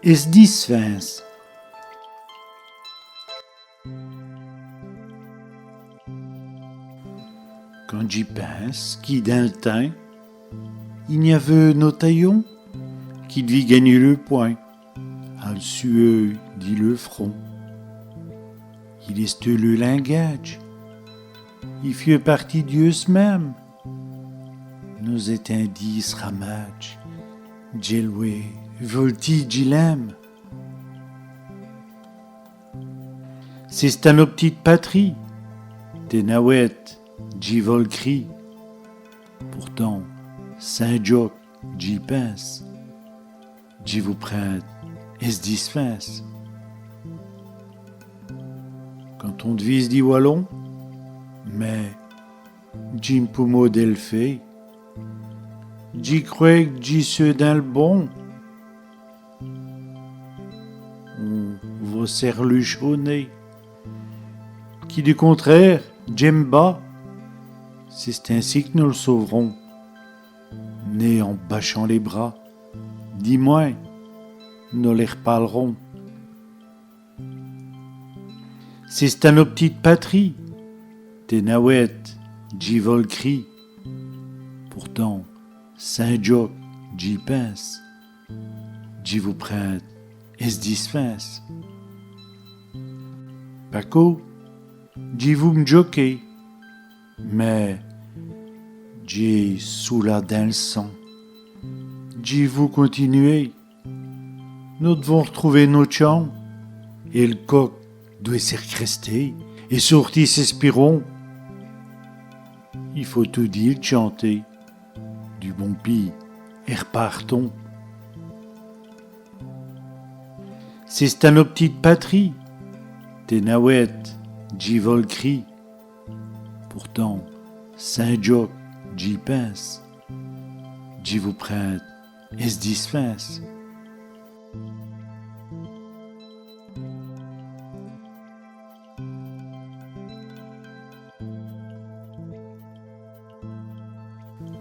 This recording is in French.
is disfens. Quand j'y pense, qui dans le temps, il n'y avait nos taillons qui devait gagner le point, al sueux dit le front. Il est le langage, il fait partie Dieu même. Nos étendices ramage, gelwe, volti gilem. C'est à nos petites patries, des naouettes, j'y vol cri. Pourtant, Saint-Joc, j'y pense, j'y vous prête, et se dispense. Quand on devise dit wallon, mais j'y m'poumo d'elfé, j'y crois que j'y suis dans le bon. On va serluche au nez, qui du contraire, j'aime bas. C'est ainsi que nous le sauverons, né en bâchant les bras. Dis-moi, nous les reparlerons. C'est à nos petites patries, des naouettes, j'y vol cri. Pourtant, Saint-Joc, j'y pense, j'y vous prête, et se dispense. Paco, j'y vous m'joquez, mais j'y sous la dans le sang. J'y vous continuez, nous devons retrouver nos chants, et le coq doit s'recrester, et sortir s'espirons. Il faut tout dire chanter, du bon pis, et repartons. C'est à nos petites patries, des naouettes, j'y vol cri. Pourtant, Saint-Joc, j'y pense, j'y vous prête, et se dispense.